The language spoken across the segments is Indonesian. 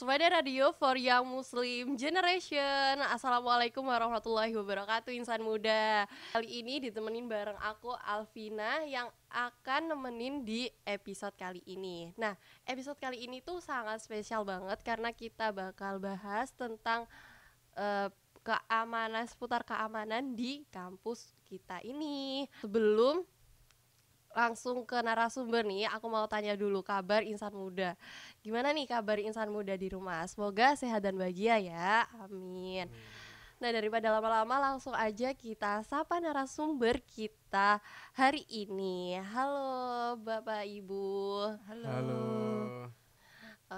Nurmada Radio for Young Muslim Generation. Assalamualaikum warahmatullahi wabarakatuh, insan muda. Kali ini ditemenin bareng aku Alvina yang akan nemenin di episode kali ini. Nah, episode kali ini tuh sangat spesial banget karena kita bakal bahas tentang seputar keamanan di kampus kita ini. Sebelum langsung ke narasumber nih, aku mau tanya dulu kabar insan muda. Gimana nih kabar insan muda di rumah? Semoga sehat dan bahagia ya, amin. Nah, daripada lama-lama langsung aja kita sapa narasumber kita hari ini. Halo Bapak Ibu. Halo.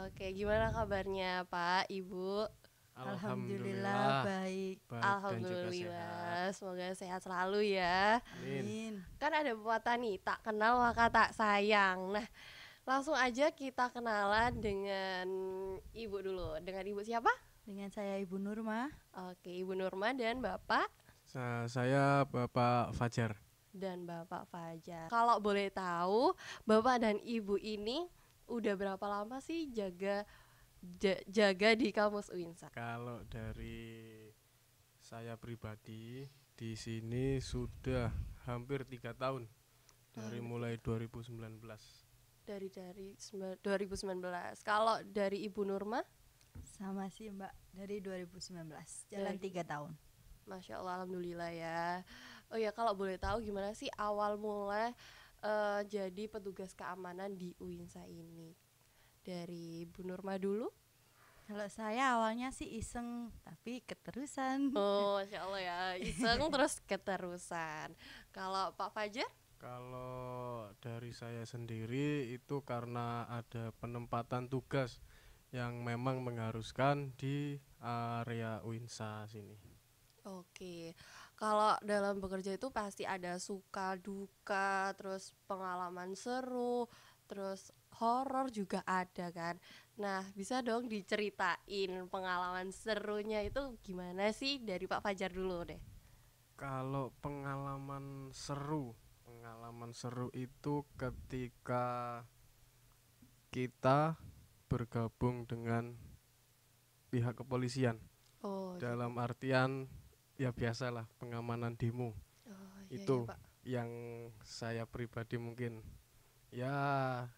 Oke, gimana kabarnya Pak, Ibu? Alhamdulillah baik. baik dan juga Alhamdulillah, sehat. semoga sehat selalu ya. Amin. Kan ada pepatah nih, tak kenal maka tak sayang. Nah, langsung aja kita kenalan dengan Ibu dulu. Dengan Ibu siapa? Dengan saya Ibu Nurma. Oke, Ibu Nurma dan Bapak Saya Bapak Fajar. dan Bapak Fajar. Kalau boleh tahu, Bapak dan Ibu ini udah berapa lama sih jaga di kampus UINSA? Kalau dari saya pribadi di sini sudah hampir 3 tahun dari mulai 2019. Dari 2019. Kalau dari Ibu Nurma? Sama sih Mbak, dari 2019. Jalan 3 tahun. Masya Allah, alhamdulillah ya. Oh ya, kalau boleh tahu gimana sih awal mulai jadi petugas keamanan di UINSA ini? Dari Bu Nurma dulu. Kalau saya awalnya sih iseng, tapi keterusan. Oh, Masya Allah ya, iseng terus keterusan. Kalau Pak Fajar? Kalau dari saya sendiri itu karena ada penempatan tugas yang memang mengharuskan di area UINSA sini. Oke, kalau dalam bekerja itu pasti ada suka duka, terus pengalaman seru, terus horor juga ada kan. Nah, bisa dong diceritain pengalaman serunya itu gimana sih? Dari Pak Fajar dulu deh. Kalau pengalaman seru itu ketika kita bergabung dengan pihak kepolisian. Oh, Dalam artian ya biasalah pengamanan demo. iya, Itu Pak. yang saya pribadi mungkin ya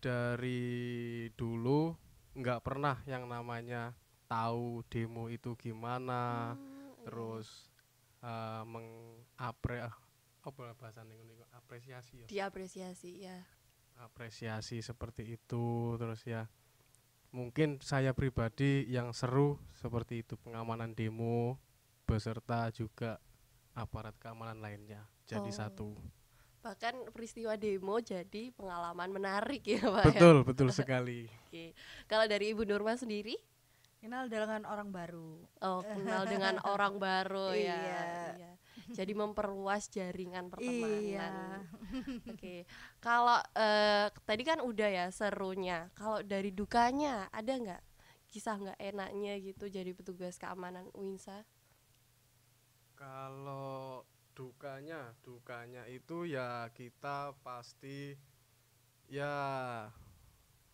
dari dulu nggak pernah yang namanya tahu demo itu gimana, Iya. terus apresiasi ya, Diapresiasi ya. apresiasi seperti itu. Terus ya mungkin saya pribadi yang seru seperti itu pengamanan demo beserta juga aparat keamanan lainnya jadi satu. Bahkan peristiwa demo jadi pengalaman menarik ya Pak. Betul sekali. Oke. Kalau dari Ibu Nurma sendiri? Kenal dengan orang baru. Oh, kenal dengan orang baru ya. Iya. Jadi memperluas jaringan pertemanan. Iya. Oke. Kalau tadi kan udah ya serunya. Kalau dari dukanya ada nggak kisah nggak enaknya gitu jadi petugas keamanan UINSA? Kalau dukanya itu ya kita pasti ya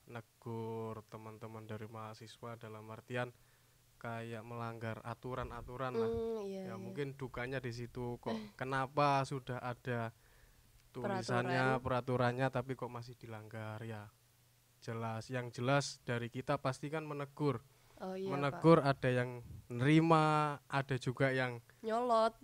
negur teman-teman dari mahasiswa dalam artian kayak melanggar aturan-aturan lah. Iya, Ya mungkin dukanya di situ kok kenapa sudah ada tulisannya peraturannya tapi kok masih dilanggar ya. Yang jelas dari kita pasti kan menegur. Oh, iya, menegur Pak. Ada yang nerima, ada juga yang nyolot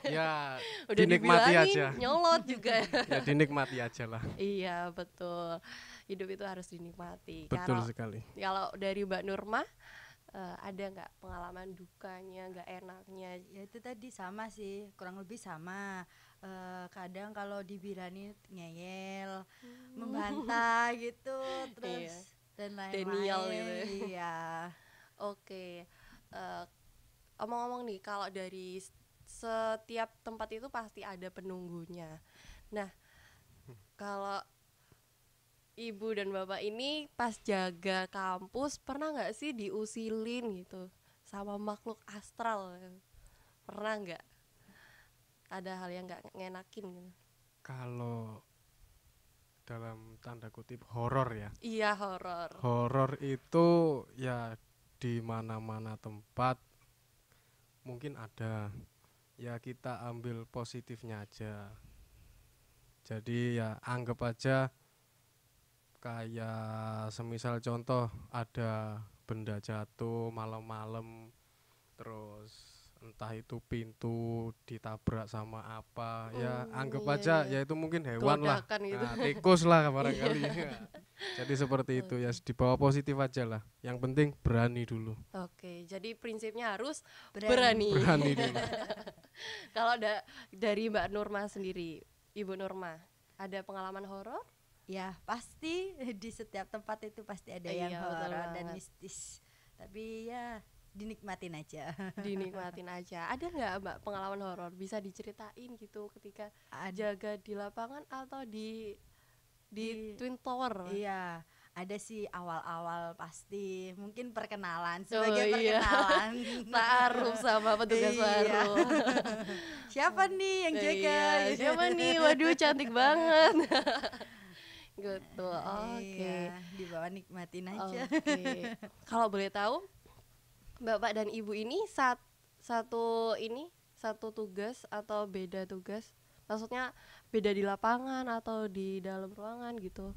ya. Udah dinikmati aja. Nyolot juga. Ya dinikmati aja lah. Iya, betul. Hidup itu harus dinikmati. Betul sekali. Kalau dari Mbak Nurma ada nggak pengalaman dukanya, nggak enaknya? Ya itu tadi sama sih, kurang lebih sama. Kadang kalau dibilangin ngeyel, membantah gitu, terus dan lain-lain. Denial gitu. Iya. Oke. Omong-omong nih, kalau dari setiap tempat itu pasti ada penunggunya. Nah, kalau Ibu dan Bapak ini pas jaga kampus pernah nggak sih diusilin gitu sama makhluk astral? Pernah nggak? Ada hal yang nggak ngenakin gitu? Kalau dalam tanda kutip horor ya. Iya, horor. Horor itu ya di mana-mana tempat mungkin ada. Ya kita ambil positifnya aja. Jadi ya anggap aja kayak semisal contoh ada benda jatuh malam-malam, terus entah itu pintu ditabrak sama apa, ya anggap Iya, aja iya. ya itu mungkin hewan lah, Geledakan gitu. nah, tikus lah barangkali. Jadi seperti itu ya, dibawa positif aja lah. Yang penting berani dulu. Oke, jadi prinsipnya harus Berani. Berani dulu. Kalau dari Mbak Nurma sendiri, Ibu Nurma, ada pengalaman horor? Ya pasti di setiap tempat itu pasti ada Iya, yang betul horor dan banget. mistis. Tapi ya dinikmatin aja. Dinikmatin aja. Ada nggak Mbak pengalaman horor? Bisa diceritain gitu ketika jaga di lapangan atau di Di- Twin Tower? Iya, ada sih awal-awal pasti mungkin perkenalan Oh, sebagai iya. perkenalan. Taruh sama petugas Iya. baru. Siapa nih yang jaga? Iya, siapa nih? Waduh, cantik banget. Gitu. Oke. Iya, dibawa nikmatin aja. Oke. Kalau boleh tahu, Bapak dan Ibu ini satu tugas atau beda tugas? Maksudnya beda di lapangan atau di dalam ruangan gitu?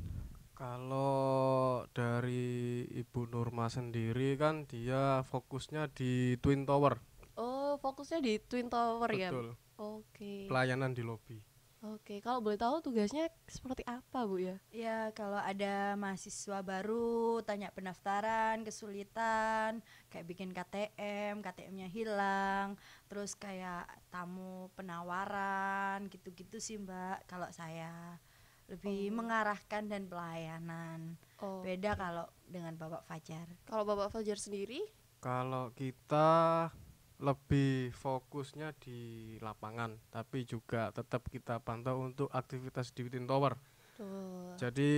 Kalau dari Ibu Nurma sendiri kan dia fokusnya di Twin Tower. Oh, fokusnya di Twin Tower ya? Betul. Oke. Pelayanan di lobi. Oke, kalau boleh tahu tugasnya seperti apa, Bu ya? Ya, kalau ada mahasiswa baru, tanya pendaftaran, kesulitan, kayak bikin KTM, KTM-nya hilang, terus kayak tamu penawaran, gitu-gitu sih Mbak. Kalau saya lebih mengarahkan dan pelayanan. Oh. Beda kalau dengan Bapak Fajar. Kalau Bapak Fajar sendiri? Kalau kita lebih fokusnya di lapangan, tapi juga tetap kita pantau untuk aktivitas di Twin Tower. Tuh. Jadi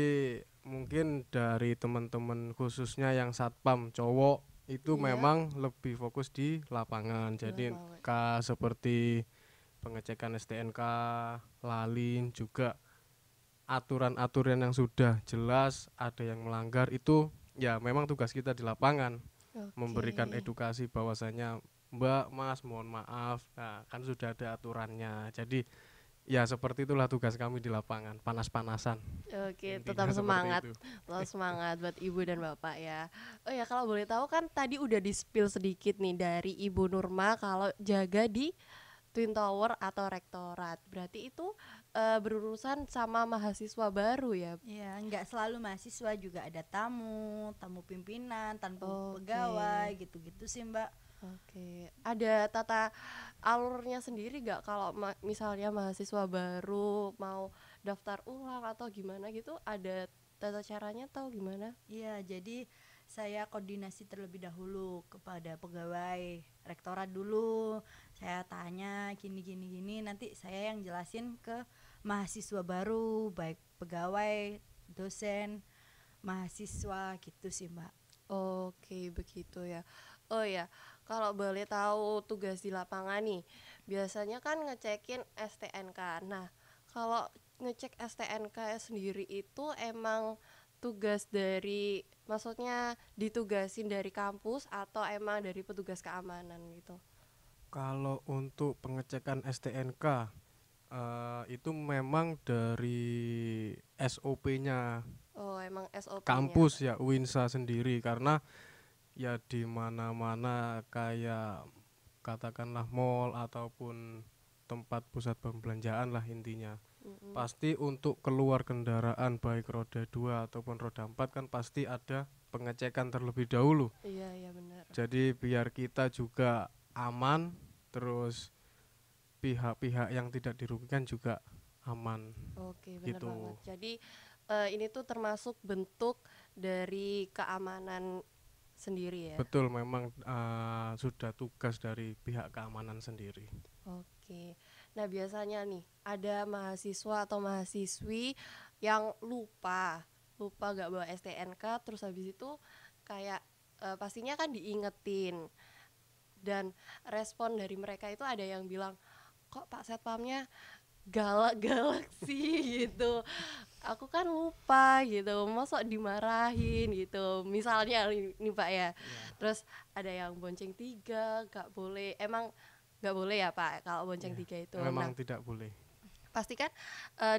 mungkin dari teman-teman khususnya yang satpam cowok itu Iya. memang lebih fokus di lapangan. Jadi lapangan. seperti pengecekan STNK, lalin, juga aturan-aturan yang sudah jelas ada yang melanggar itu ya memang tugas kita di lapangan. Oke. Memberikan edukasi bahwasanya Mbak, Mas, mohon maaf. Nah, kan sudah ada aturannya. Jadi ya seperti itulah tugas kami di lapangan, panas-panasan. Oke, Intinya tetap seperti semangat. itu. Tetap semangat buat Ibu dan Bapak ya. Oh ya, kalau boleh tahu kan tadi udah di-spill sedikit nih dari Ibu Nurma kalau jaga di Twin Tower atau rektorat. Berarti itu berurusan sama mahasiswa baru ya? Ya, nggak selalu mahasiswa, juga ada tamu pimpinan, tamu Oke. pegawai, gitu-gitu sih Mbak. Oke, ada tata alurnya sendiri gak kalau misalnya mahasiswa baru mau daftar ulang atau gimana gitu, ada tata caranya atau gimana? Iya, jadi saya koordinasi terlebih dahulu kepada pegawai rektorat dulu. Saya tanya gini, nanti saya yang jelasin ke mahasiswa baru, baik pegawai, dosen, mahasiswa gitu sih Mbak. Oke, begitu ya. Oh ya, kalau boleh tahu tugas di lapangan nih, biasanya kan ngecekin STNK. Nah, kalau ngecek STNK sendiri itu emang tugas dari, maksudnya ditugasin dari kampus atau emang dari petugas keamanan gitu? Kalau untuk pengecekan STNK itu memang dari SOP-nya Oh, emang SOP-nya. kampus ya, UINSA sendiri, karena ya di mana-mana kayak katakanlah mall ataupun tempat pusat perbelanjaan lah intinya. Pasti untuk keluar kendaraan baik roda 2 ataupun roda 4 kan pasti ada pengecekan terlebih dahulu. Iya benar. Jadi biar kita juga aman, terus pihak-pihak yang tidak dirugikan juga aman. Oke, benar gitu. banget. Jadi ini tuh termasuk bentuk dari keamanan sendiri ya. Betul, memang sudah tugas dari pihak keamanan sendiri. Oke. Nah, biasanya nih ada mahasiswa atau mahasiswi yang lupa gak bawa STNK, terus habis itu kayak pastinya kan diingetin. Dan respon dari mereka itu ada yang bilang, "Kok Pak Satpamnya galak-galak sih?" gitu. aku kan lupa gitu, mosok dimarahin gitu misalnya nih Pak ya. Terus ada yang bonceng 3 gak boleh, emang gak boleh ya Pak kalau bonceng Ya, 3 itu. memang Nah tidak boleh. pasti kan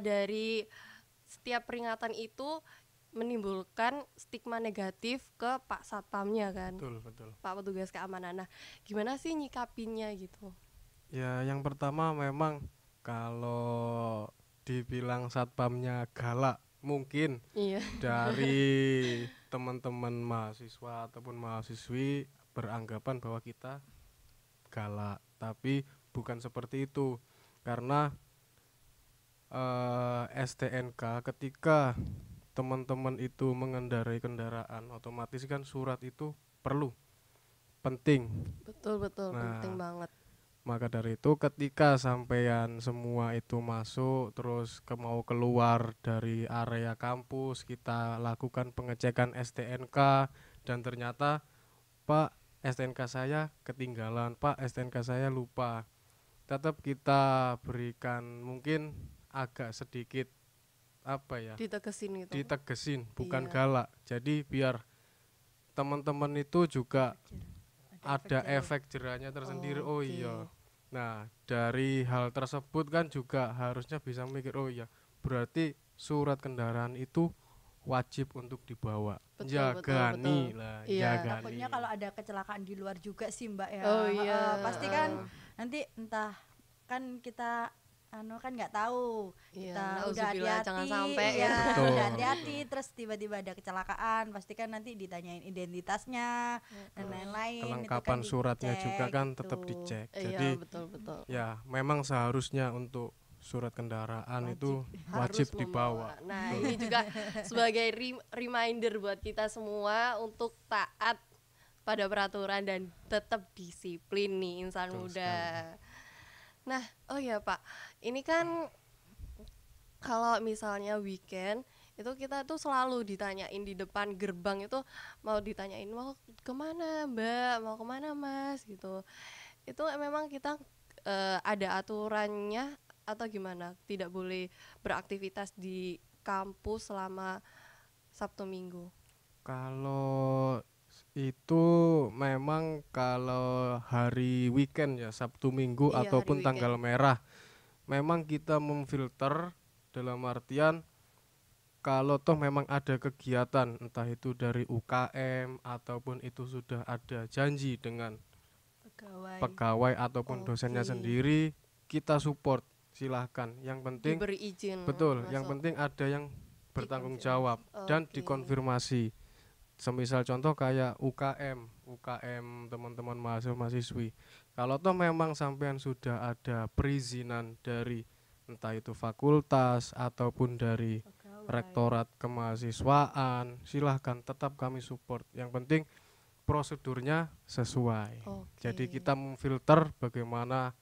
dari setiap peringatan itu menimbulkan stigma negatif ke Pak Satpamnya kan, Betul, betul. Pak petugas keamanan. Nah gimana sih nyikapinnya gitu? Ya, yang pertama memang kalau dibilang satpamnya galak, mungkin Iya. dari teman-teman mahasiswa ataupun mahasiswi beranggapan bahwa kita galak, tapi bukan seperti itu. Karena STNK ketika teman-teman itu mengendarai kendaraan, otomatis kan surat itu perlu, penting. Betul penting Nah, banget. maka dari itu ketika sampean semua itu masuk terus mau keluar dari area kampus, kita lakukan pengecekan STNK dan ternyata Pak, STNK saya ketinggalan, Pak, STNK saya lupa. Tetap kita berikan mungkin agak sedikit apa ya? Ditegesin gitu. Ditegesin, bukan Iya. galak. Jadi biar teman-teman itu juga ada jerah. efek jerahnya tersendiri. Oh Oke. iya. Nah, dari hal tersebut kan juga harusnya bisa mikir, oh iya, berarti surat kendaraan itu wajib untuk dibawa. Betul. Jagani lah, Iya. jagani. Takutnya kalau ada kecelakaan di luar juga sih Mbak ya. Oh iya. Pasti kan nanti entah kan kita kan nggak tahu Iya, kita udah nauzubillah, hati-hati jangan sampai ya, Betul. udah hati-hati terus tiba-tiba ada kecelakaan pasti kan nanti ditanyain identitasnya dan lain-lain itu Kelengkapan kan suratnya dicek juga kan gitu. tetap dicek. Iya, Jadi betul. ya memang seharusnya untuk surat kendaraan itu Harus wajib dibawa. membawa. Nah, ini juga sebagai reminder buat kita semua untuk taat pada peraturan dan tetap disiplin nih insan Betul muda. Nah, oh ya Pak, ini kan kalau misalnya weekend itu kita tuh selalu ditanyain di depan gerbang itu, mau ditanyain mau kemana Mbak, mau kemana Mas gitu. Itu memang kita ada aturannya atau gimana? Tidak boleh beraktivitas di kampus selama Sabtu Minggu. Kalau itu memang kalau hari weekend ya, Sabtu Minggu Iya, hari ataupun weekend. tanggal merah, memang kita memfilter dalam artian kalau toh memang ada kegiatan entah itu dari UKM ataupun itu sudah ada janji dengan pegawai ataupun dosennya Oke. sendiri, kita support, silahkan. Yang penting Diberi izin. betul, yang masuk. penting ada yang bertanggung Dikonfirmasi. jawab dan Oke. dikonfirmasi. Semisal contoh kayak UKM teman-teman mahasiswi. Kalau toh memang sampean sudah ada perizinan dari entah itu fakultas ataupun dari rektorat kemahasiswaan, silahkan tetap kami support. Yang penting prosedurnya sesuai. Oke. Jadi kita memfilter bagaimana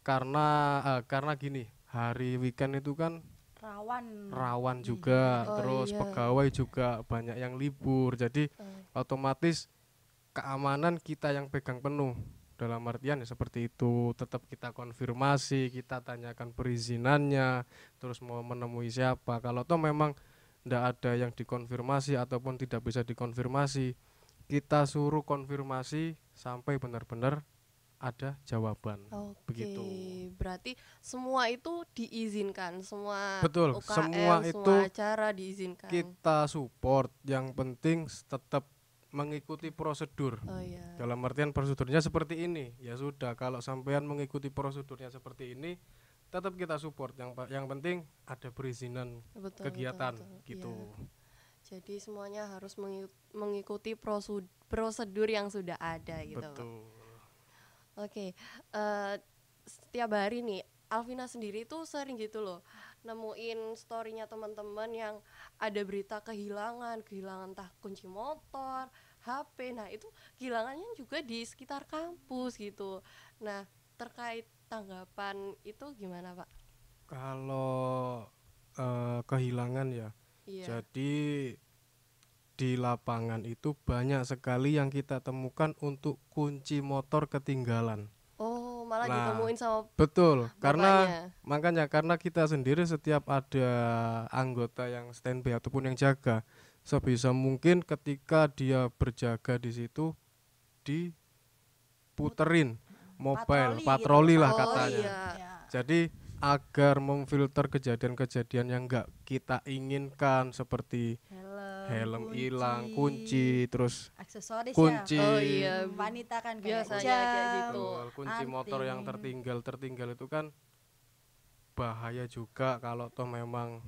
karena gini, hari weekend itu kan rawan juga, Oh, terus iya. pegawai juga banyak yang libur, jadi otomatis keamanan kita yang pegang penuh. Dalam artian ya seperti itu, tetap kita konfirmasi, kita tanyakan perizinannya, terus mau menemui siapa. Kalau toh memang tidak ada yang dikonfirmasi ataupun tidak bisa dikonfirmasi, kita suruh konfirmasi sampai benar-benar ada jawaban. Oke, Begitu. berarti semua itu diizinkan, semua Betul, UKM, semua itu acara diizinkan. kita support, yang penting tetap mengikuti prosedur. Oh iya. Dalam artian prosedurnya seperti ini, ya sudah. Kalau sampean mengikuti prosedurnya seperti ini, tetap kita support. Yang penting ada perizinan Betul, kegiatan betul. gitu. Iya. Jadi semuanya harus mengikuti prosedur yang sudah ada gitu. Betul. Oke, setiap hari nih Alvina sendiri tuh sering gitu loh nemuin storynya teman-teman yang ada berita kehilangan entah kunci motor, HP. Nah itu kehilangannya juga di sekitar kampus gitu. Nah terkait tanggapan itu gimana Pak? Kalau kehilangan ya, Iya. jadi di lapangan itu banyak sekali yang kita temukan untuk kunci motor ketinggalan. Oh malah Nah, ditemuin sama betul, bapaknya. karena kita sendiri setiap ada anggota yang standby ataupun yang jaga, sebisa mungkin ketika dia berjaga di situ diputerin mobile patroli gitu, lah Oh, katanya. iya. Ya. Jadi agar memfilter kejadian-kejadian yang enggak kita inginkan seperti helm hilang, kunci, terus aksesoris kunci. ya. Oh iya, Wanita kan kayak biasanya jam, kayak gitu. betul, kunci motor yang anting. tertinggal itu kan bahaya juga kalau toh memang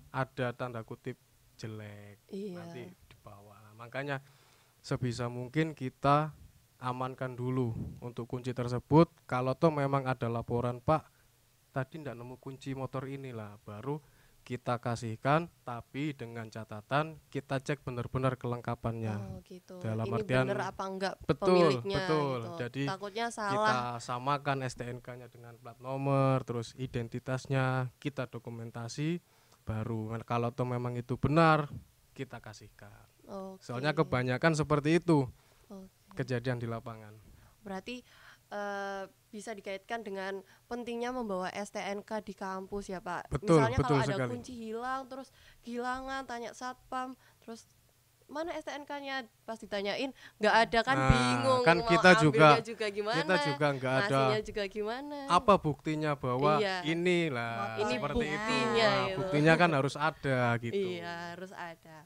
ada tanda kutip jelek Iya. nanti dibawa. Nah, makanya sebisa mungkin kita amankan dulu untuk kunci tersebut. Kalau toh memang ada laporan, Pak tadi ndak nemu kunci motor inilah, baru kita kasihkan, tapi dengan catatan kita cek benar-benar kelengkapannya. Oh gitu. Dalam Ini artian bener apa enggak betul, pemiliknya betul. gitu. Jadi Takutnya salah. kita samakan STNK-nya dengan plat nomor, terus identitasnya kita dokumentasi, baru kalau toh memang itu benar kita kasihkan. Oke. Soalnya kebanyakan seperti itu Oke. kejadian di lapangan. Berarti bisa dikaitkan dengan pentingnya membawa STNK di kampus ya Pak. Betul, Misalnya betul kalau ada sekali. kunci hilang, terus kehilangan, tanya satpam, terus mana STNK-nya, pas ditanyain nggak ada kan, Nah, bingung kan mau kita ambilnya juga- juga gimana, Kita juga nggak ada ngasihnya juga gimana. apa buktinya bahwa Iya. inilah Ini seperti itu. buktinya Nah, gitu. buktinya kan harus ada gitu. Iya, harus ada.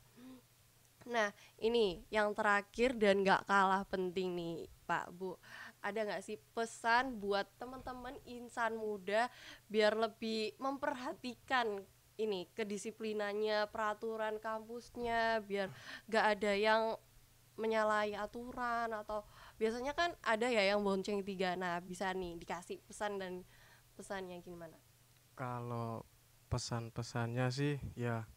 Nah, ini yang terakhir dan nggak kalah penting nih, Pak, Bu. Ada nggak sih pesan buat teman-teman insan muda biar lebih memperhatikan ini kedisiplinannya, peraturan kampusnya, biar nggak ada yang menyalahi aturan, atau biasanya kan ada ya yang bonceng 3. Nah, bisa nih dikasih pesan dan pesannya gimana? Kalau pesan-pesannya sih ya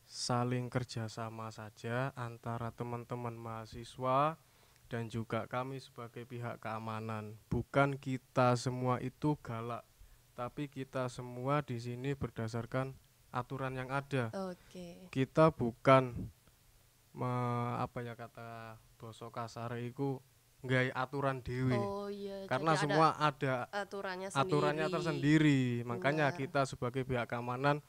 saling kerjasama saja antara teman-teman mahasiswa dan juga kami sebagai pihak keamanan. Bukan kita semua itu galak, tapi kita semua di sini berdasarkan aturan yang ada. Oke. Kita bukan apa ya kata basa kasar iku nggawe aturan dewe. Oh iya, Karena jadi semua ada aturannya tersendiri. Makanya Benar. kita sebagai pihak keamanan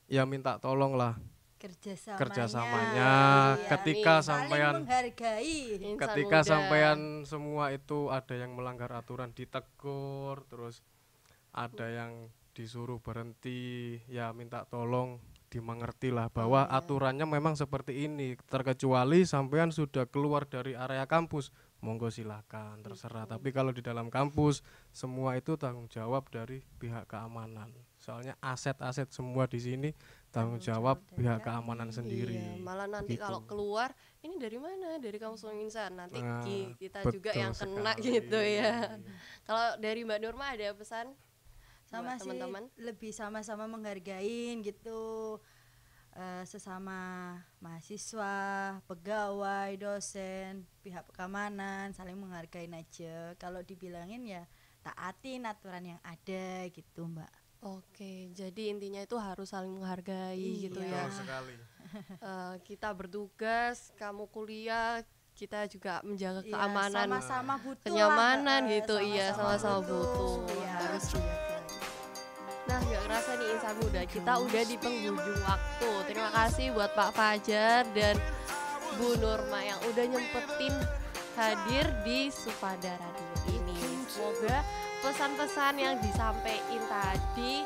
ya minta tolong lah kerjasamanya Iya, ketika nih, saling sampean menghargai. Insan ketika muda. sampean semua itu ada yang melanggar aturan ditegur, terus ada yang disuruh berhenti, ya minta tolong dimengerti lah bahwa Iya. aturannya memang seperti ini, terkecuali sampean sudah keluar dari area kampus, monggo silahkan terserah. Gitu. Tapi kalau di dalam kampus semua itu tanggung jawab dari pihak keamanan, soalnya aset-aset semua di sini tanggung jawab dari pihak kami. keamanan sendiri. Iya, malah nanti Begitu. kalau keluar ini dari mana? Dari kampus Insan. Nanti Nah, kita juga betul yang kena sekali. gitu ya. Kalau dari Mbak Nurma ada pesan Sama buat sih, teman-teman? lebih sama-sama menghargain gitu, sesama mahasiswa, pegawai, dosen, pihak keamanan, saling menghargain aja. Kalau dibilangin ya taatin aturan yang ada gitu, Mbak. Oke, jadi intinya itu harus saling menghargai gitu Iya. ya. Betul sekali. Kita bertugas, kamu kuliah, kita juga menjaga Iya, keamanan, sama-sama butuh kenyamanan lah, gitu. Iya, sama-sama butuh. Iya. Harus dijaga. Nah, nggak kerasa nih insan muda, kita udah di penghujung waktu. Terima kasih buat Pak Fajar dan Bu Nurma yang udah nyempetin hadir di Supada Radio ini. Semoga pesan-pesan yang disampaikan tadi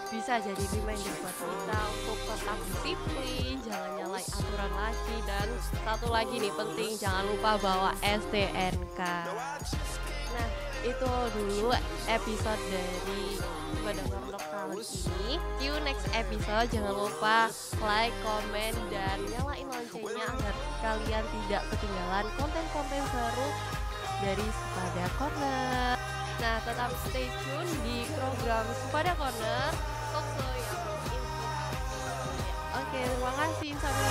bisa jadi reminder buat kita untuk tetap disiplin, jangan nyalain aturan lagi, dan satu lagi nih penting, jangan lupa bawa STNK. Nah, itu dulu episode dari Pada Corner kali ini. See you next episode. Jangan lupa like, comment, dan nyalain loncengnya agar kalian tidak ketinggalan konten-konten seru dari Supada Corner. Nah, tetap stay tune di program Supada Corner, talkshow yang inspiratif. Oke, terima kasih. Sampai